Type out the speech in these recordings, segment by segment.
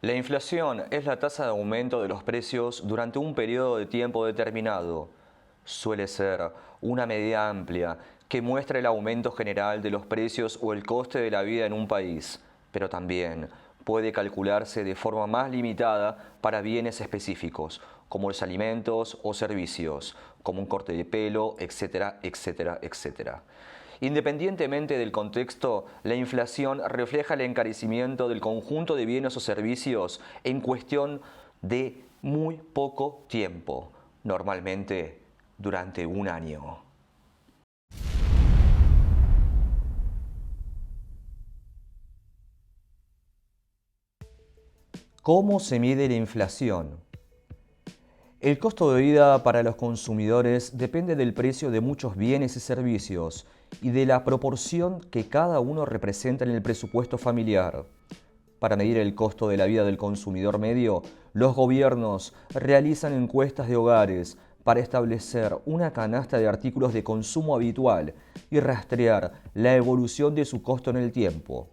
La inflación es la tasa de aumento de los precios durante un periodo de tiempo determinado. Suele ser una medida amplia que muestra el aumento general de los precios o el coste de la vida en un país, pero también puede calcularse de forma más limitada para bienes específicos, como los alimentos o servicios, como un corte de pelo, etcétera, etcétera, etcétera. Independientemente del contexto, la inflación refleja el encarecimiento del conjunto de bienes o servicios en cuestión de muy poco tiempo, normalmente durante un año. ¿Cómo se mide la inflación? El costo de vida para los consumidores depende del precio de muchos bienes y servicios y de la proporción que cada uno representa en el presupuesto familiar. Para medir el costo de la vida del consumidor medio, los gobiernos realizan encuestas de hogares para establecer una canasta de artículos de consumo habitual y rastrear la evolución de su costo en el tiempo.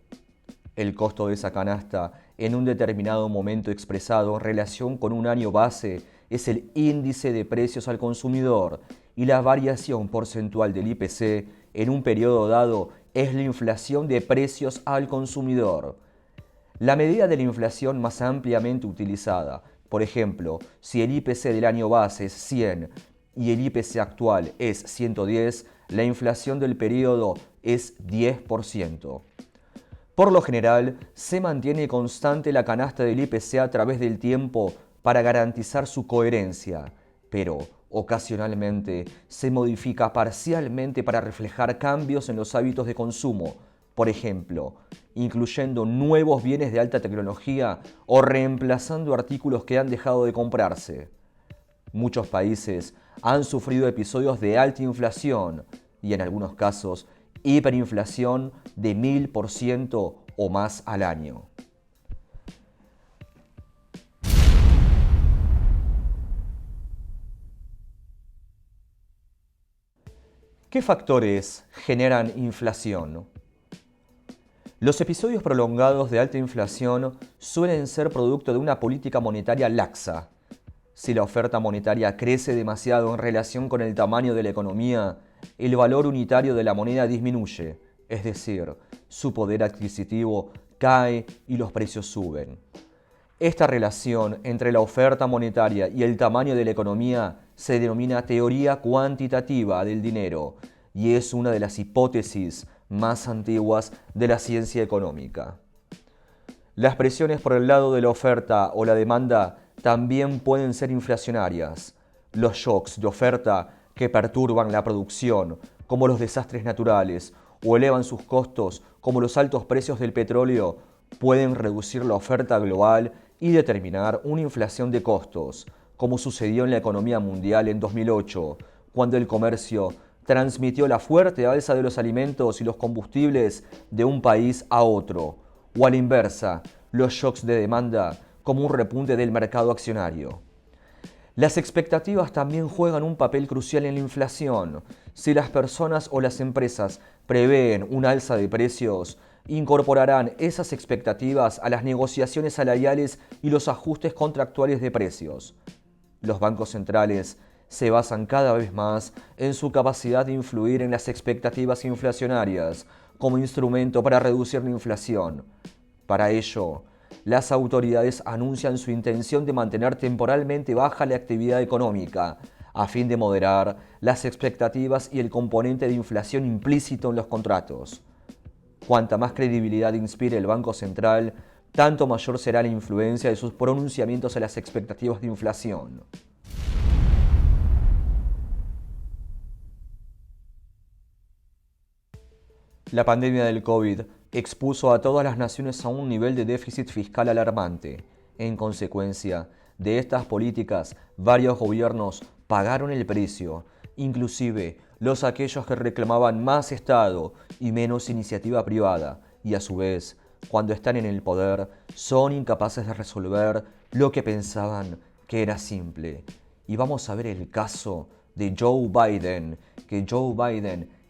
El costo de esa canasta en un determinado momento expresado en relación con un año base es el índice de precios al consumidor y la variación porcentual del IPC en un periodo dado es la inflación de precios al consumidor. La medida de la inflación más ampliamente utilizada, por ejemplo, si el IPC del año base es 100 y el IPC actual es 110, la inflación del periodo es 10%. Por lo general, se mantiene constante la canasta del IPC a través del tiempo para garantizar su coherencia, pero ocasionalmente se modifica parcialmente para reflejar cambios en los hábitos de consumo, por ejemplo, incluyendo nuevos bienes de alta tecnología o reemplazando artículos que han dejado de comprarse. Muchos países han sufrido episodios de alta inflación y en algunos casos hiperinflación de 1000% o más al año. ¿Qué factores generan inflación? Los episodios prolongados de alta inflación suelen ser producto de una política monetaria laxa. Si la oferta monetaria crece demasiado en relación con el tamaño de la economía, el valor unitario de la moneda disminuye, es decir, su poder adquisitivo cae y los precios suben. Esta relación entre la oferta monetaria y el tamaño de la economía se denomina teoría cuantitativa del dinero y es una de las hipótesis más antiguas de la ciencia económica. Las presiones por el lado de la oferta o la demanda también pueden ser inflacionarias. Los shocks de oferta que perturban la producción, como los desastres naturales, o elevan sus costos, como los altos precios del petróleo, pueden reducir la oferta global y determinar una inflación de costos, como sucedió en la economía mundial en 2008, cuando el comercio transmitió la fuerte alza de los alimentos y los combustibles de un país a otro, o a la inversa, los shocks de demanda como un repunte del mercado accionario. Las expectativas también juegan un papel crucial en la inflación. Si las personas o las empresas prevén una alza de precios, incorporarán esas expectativas a las negociaciones salariales y los ajustes contractuales de precios. Los bancos centrales se basan cada vez más en su capacidad de influir en las expectativas inflacionarias como instrumento para reducir la inflación. Para ello, las autoridades anuncian su intención de mantener temporalmente baja la actividad económica, a fin de moderar las expectativas y el componente de inflación implícito en los contratos. Cuanta más credibilidad inspire el Banco Central, tanto mayor será la influencia de sus pronunciamientos en las expectativas de inflación. La pandemia del COVID expuso a todas las naciones a un nivel de déficit fiscal alarmante. En consecuencia de estas políticas, varios gobiernos pagaron el precio, inclusive aquellos que reclamaban más Estado y menos iniciativa privada, y a su vez, cuando están en el poder, son incapaces de resolver lo que pensaban que era simple. Y vamos a ver el caso de Joe Biden,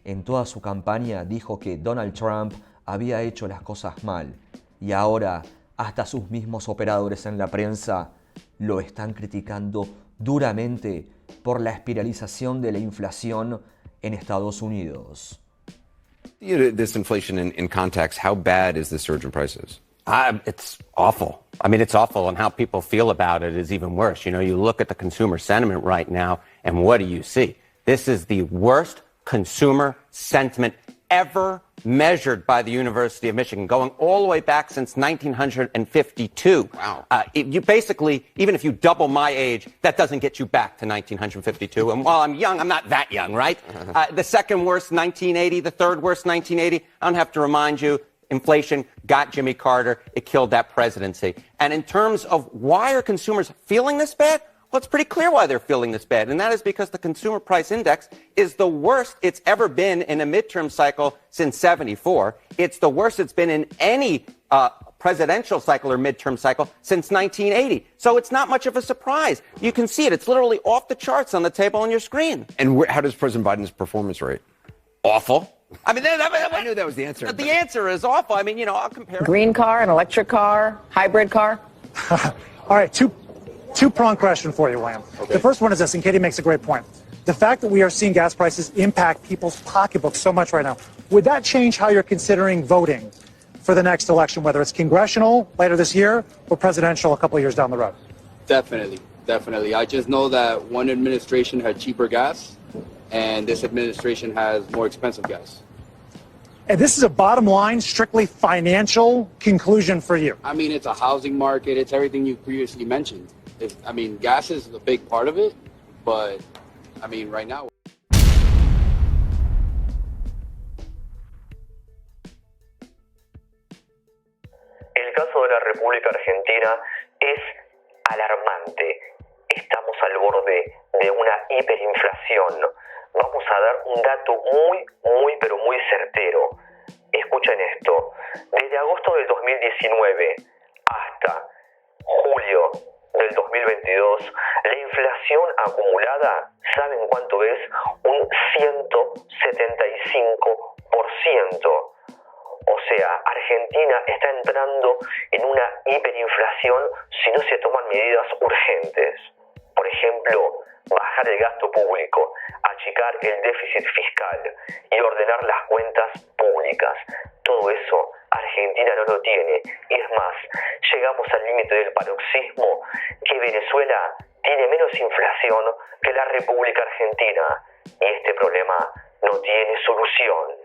en toda su campaña dijo que Donald Trump había hecho las cosas mal y ahora hasta sus mismos operadores en la prensa lo están criticando duramente por la espiralización de la inflación en Estados Unidos. This inflation in context, how bad is the surge in prices? It's awful. I mean, it's awful, and how people feel about it is even worse. You know, you look at the consumer sentiment right now, and what do you see? This is the worst consumer sentiment ever measured by the University of Michigan, going all the way back since 1952. Wow. You basically, even if you double my age, that doesn't get you back to 1952. And while I'm young, I'm not that young, right? The second worst, 1980. The third worst, 1980. I don't have to remind you, inflation got Jimmy Carter. It killed that presidency. And in terms of why are consumers feeling this bad? Well, it's pretty clear why they're feeling this bad, and that is because the Consumer Price Index is the worst it's ever been in a midterm cycle since '74. It's the worst it's been in any presidential cycle or midterm cycle since 1980. So it's not much of a surprise. You can see it. It's literally off the charts on the table on your screen. And how does President Biden's performance rate? Awful. I mean, I knew that was the answer. The answer is awful. I mean, you know, I'll compare. Green car, an electric car, hybrid car? All right, two-pronged question for you, William. Okay. The first one is this, and Katie makes a great point. The fact that we are seeing gas prices impact people's pocketbooks so much right now, would that change how you're considering voting for the next election, whether it's congressional later this year or presidential a couple of years down the road? Definitely. I just know that one administration had cheaper gas, and this administration has more expensive gas. And this is a bottom line, strictly financial conclusion for you. I mean, it's a housing market. It's everything you previously mentioned. Gas is a big part of it, but, right now. El caso de la República Argentina es alarmante. Estamos al borde de una hiperinflación. Vamos a dar un dato muy certero. Escuchen esto. Desde agosto del 2019 hasta julio del 2022, la inflación acumulada, ¿saben cuánto es? Un 175%. O sea, Argentina está entrando en una hiperinflación si no se toman medidas urgentes. Por ejemplo, bajar el gasto público, achicar el déficit fiscal y ordenar las cuentas públicas. Todo eso Argentina no lo tiene. Y es más, llegamos al límite del paroxismo que Venezuela tiene menos inflación que la República Argentina. Y este problema no tiene solución.